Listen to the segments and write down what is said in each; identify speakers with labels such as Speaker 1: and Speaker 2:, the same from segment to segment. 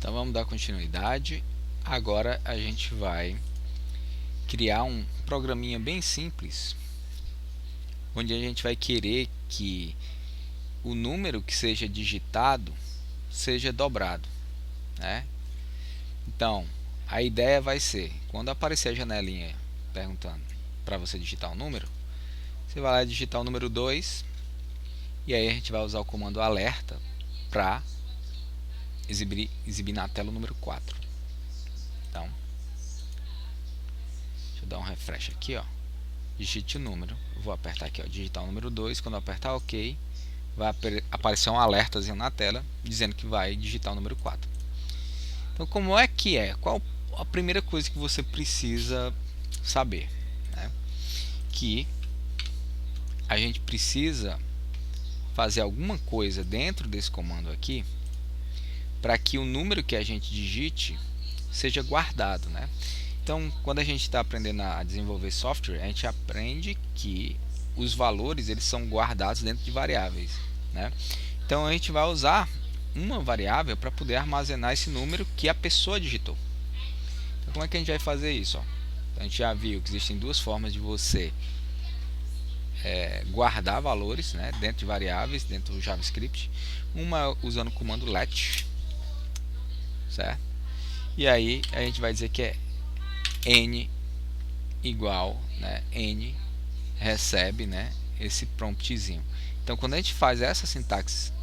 Speaker 1: Então vamos dar continuidade. Agora a gente vai criar um programinha bem simples, onde a gente vai querer que o número que seja digitado seja dobrado, né? Então a ideia vai ser, quando aparecer a janelinha perguntando para você digitar um número, você vai lá digitar o número 2, e aí a gente vai usar o comando alerta para exibir na tela o número 4. Então, deixa eu dar um refresh aqui, ó. Digite o número, vou apertar aqui, ó, digitar o número 2, quando eu apertar OK, vai aparecer um alertazinho na tela dizendo que vai digitar o número 4. Então, como é que é? Qual a primeira coisa que você precisa saber, né? Que a gente precisa fazer alguma coisa dentro desse comando aqui para que o número que a gente digite seja guardado, né? Então, quando a gente está aprendendo a desenvolver software, a gente aprende que os valores eles são guardados dentro de variáveis, né? Então, a gente vai usar uma variável para poder armazenar esse número que a pessoa digitou. Então, como é que a gente vai fazer isso? A gente já viu que existem duas formas de você guardar valores, né, dentro de variáveis, dentro do JavaScript. Uma usando o comando let, certo? E aí a gente vai dizer que é n igual, né, n recebe, né, esse promptzinho. Então, quando a gente faz essa sintaxe,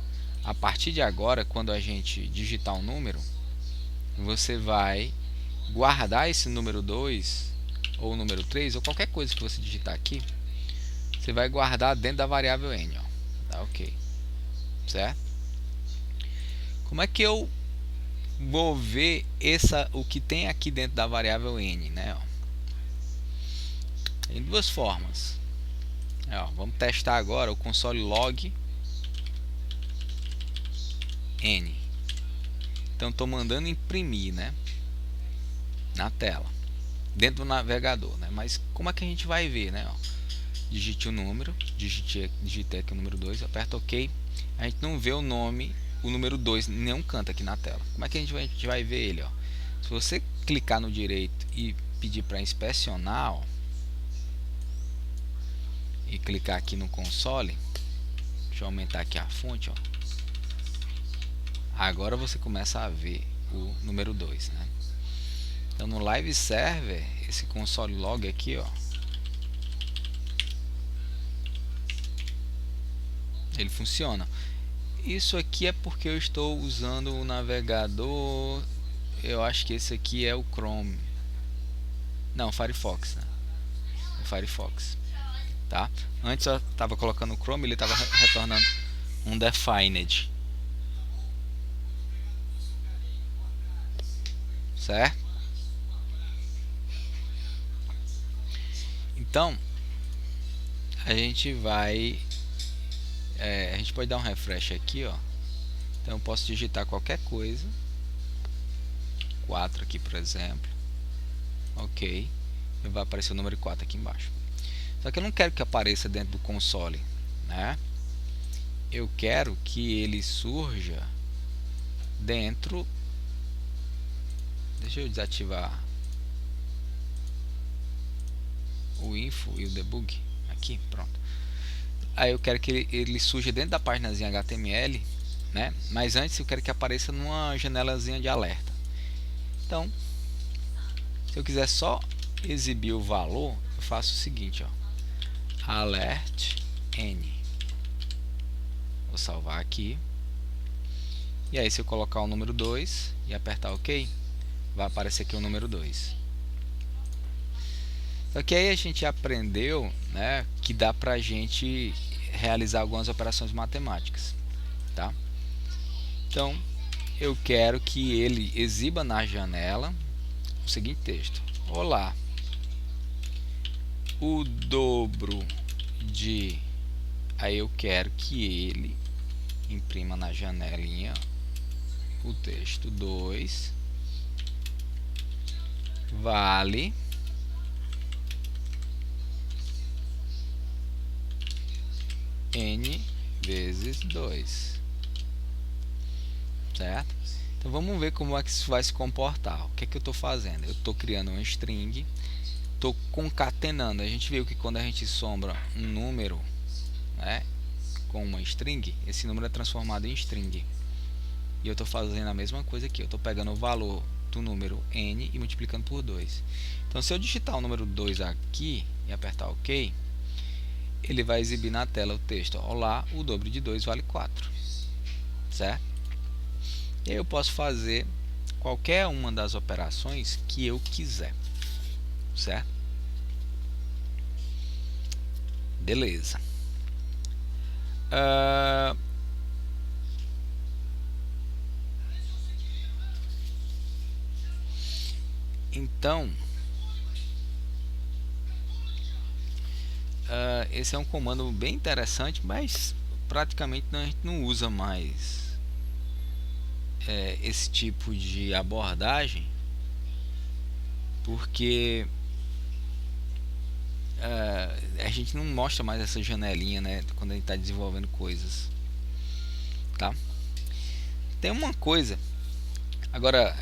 Speaker 1: a partir de agora, quando a gente digitar um número, você vai guardar esse número 2 ou número 3 ou qualquer coisa que você digitar aqui, você vai guardar dentro da variável n, ó. Tá ok, certo? Como é que eu vou ver o que tem aqui dentro da variável n, né? Ó, tem duas formas. Ó, vamos testar agora o console log n. Então estou mandando imprimir, né, na tela, dentro do navegador, né? Mas como é que a gente vai ver, né? Ó, digite o número, digitei aqui o número 2, aperta OK. A gente não vê o nome, o número 2 em nenhum canto aqui na tela. Como é que a gente vai ver ele? Ó? Se você clicar no direito e pedir para inspecionar, ó, e clicar aqui no console, deixa eu aumentar aqui a fonte, ó. Agora você começa a ver o número 2, né? Então no Live Server, esse console log aqui, ó, ele funciona. Isso aqui é porque eu estou usando o navegador, eu acho que esse aqui é o Chrome. Não, o Firefox, né? O Firefox, tá? Antes eu estava colocando o Chrome, ele estava retornando um defined, certo? Então a gente vai, a gente pode dar um refresh aqui, ó. Então eu posso digitar qualquer coisa, 4 aqui por exemplo, ok, e vai aparecer o número 4 aqui embaixo. Só que eu não quero que apareça dentro do console, né? Eu quero que ele surja dentro. Deixa eu desativar o info e o debug aqui, pronto. Aí eu quero que ele surja dentro da páginazinha HTML, né? Mas antes eu quero que apareça numa janelazinha de alerta. Então, se eu quiser só exibir o valor, eu faço o seguinte, ó, alert n. Vou salvar aqui. E aí se eu colocar o número 2 e apertar OK, vai aparecer aqui o número 2. Só que aí a gente aprendeu, né, que dá pra gente realizar algumas operações matemáticas, tá? Então, eu quero que ele exiba na janela o seguinte texto: olá, o dobro de... Aí eu quero que ele imprima na janelinha o texto 2 vale n vezes 2, certo? Então vamos ver como é que isso vai se comportar. O que é que eu estou fazendo? Eu estou criando uma string, estou concatenando. A gente viu que quando a gente sombra um número, né, com uma string, esse número é transformado em string. E eu estou fazendo a mesma coisa aqui. Eu estou pegando o valor do número n e multiplicando por 2. Então se eu digitar o número 2 aqui e apertar OK, ele vai exibir na tela o texto: olá, o dobro de 2 vale 4. Certo? E aí eu posso fazer qualquer uma das operações que eu quiser. Certo? Beleza. Então, esse é um comando bem interessante, mas praticamente a gente não usa mais esse tipo de abordagem, porque a gente não mostra mais essa janelinha, né, quando a gente está desenvolvendo coisas, tá? Tem uma coisa, agora,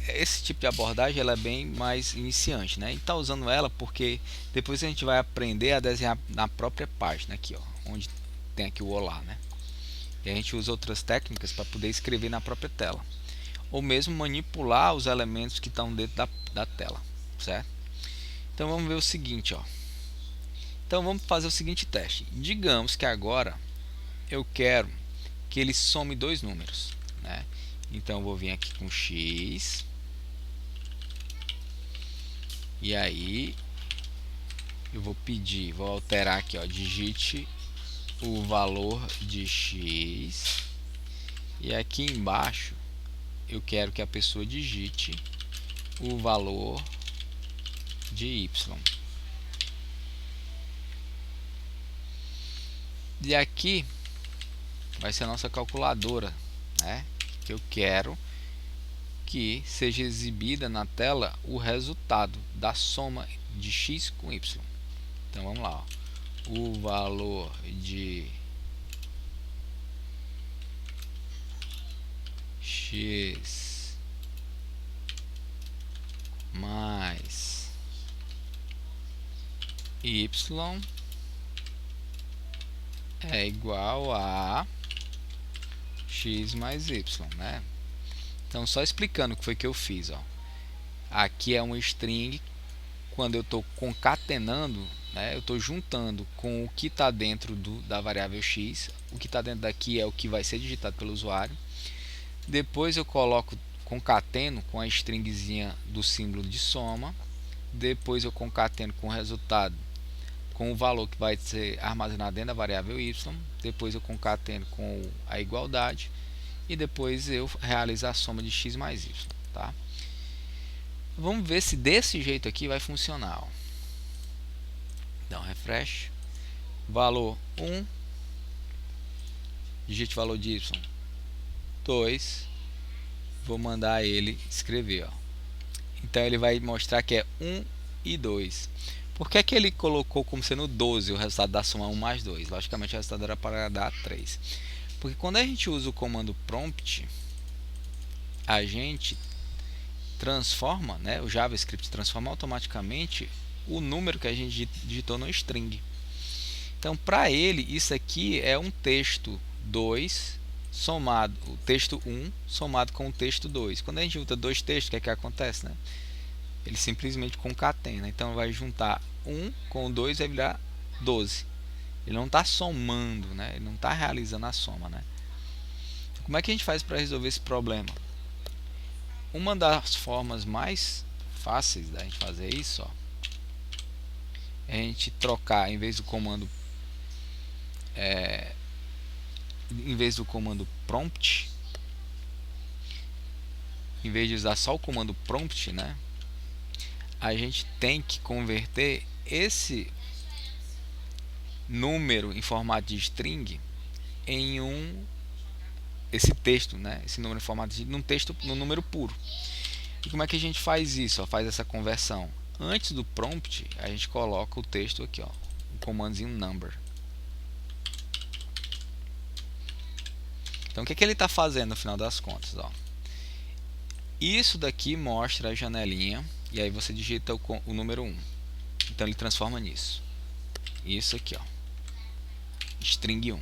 Speaker 1: esse tipo de abordagem ela é bem mais iniciante, né? E tá usando ela porque depois a gente vai aprender a desenhar na própria página aqui, ó, onde tem aqui o olá, né? E a gente usa outras técnicas para poder escrever na própria tela, ou mesmo manipular os elementos que estão dentro da tela, certo? Então vamos ver o seguinte, ó. Então vamos fazer o seguinte teste. Digamos que agora eu quero que ele some dois números, né? Então eu vou vir aqui com x, e aí eu vou pedir, vou alterar aqui, ó, digite o valor de x, e aqui embaixo eu quero que a pessoa digite o valor de y. E aqui vai ser a nossa calculadora, né? Que eu quero que seja exibida na tela o resultado da soma de x com y. Então vamos lá, ó. O valor de x mais y é igual a x mais y, né? Então só explicando o que foi que eu fiz, ó. Aqui é uma string, quando eu estou concatenando, né, eu estou juntando com o que está dentro da variável x. O que está dentro daqui é o que vai ser digitado pelo usuário. Depois eu coloco, concateno com a stringzinha do símbolo de soma. Depois eu concateno com o resultado, com o valor que vai ser armazenado dentro da variável y. Depois eu concateno com a igualdade. E depois eu realizo a soma de x mais y. Tá? Vamos ver se desse jeito aqui vai funcionar. Ó. Então, refresh. Valor 1. Digite o valor de y. 2. Vou mandar ele escrever. Ó. Então, ele vai mostrar que é 1 e 2. Por que que ele colocou como sendo 12 o resultado da soma 1 mais 2? Logicamente, o resultado era para dar 3. Porque quando a gente usa o comando prompt, a gente transforma, né, o JavaScript transforma automaticamente o número que a gente digitou no string. Então, para ele, isso aqui é um texto 2 somado, o texto 1 somado com o texto 2. Quando a gente junta dois textos, o que é que acontece, né? Ele simplesmente concatena. Então, vai juntar 1 com 2 vai virar 12. Ele não está somando, né? Ele não está realizando a soma, né? Como é que a gente faz para resolver esse problema? Uma das formas mais fáceis da gente fazer isso, ó, é a gente trocar, em vez do comando prompt, em vez de usar só o comando prompt, né, a gente tem que converter esse número em formato de string em esse texto, né, esse número em formato de num número puro. E como é que a gente faz isso? Ó, faz essa conversão. Antes do prompt, a gente coloca o texto aqui, ó, o comandinho number. Então o que ele está fazendo no final das contas? Ó? Isso daqui mostra a janelinha, e aí você digita o número 1. Então ele transforma nisso. Isso aqui, ó, string 1.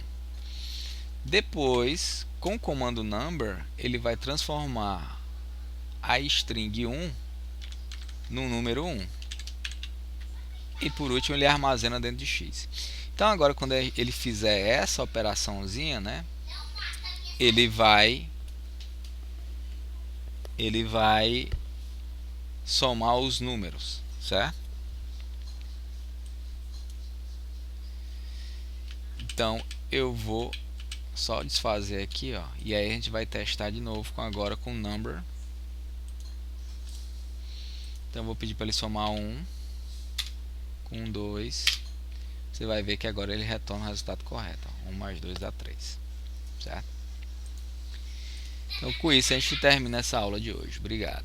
Speaker 1: Depois, com o comando number, ele vai transformar a string 1 no número 1. E por último ele armazena dentro de x. Então agora quando ele fizer essa operaçãozinha, né, ele vai somar os números, certo? Então eu vou só desfazer aqui, ó, e aí a gente vai testar de novo agora com number. Então eu vou pedir para ele somar 1 com 2. Você vai ver que agora ele retorna o resultado correto, ó. 1 mais 2 dá 3, certo? Então com isso a gente termina essa aula de hoje. Obrigado.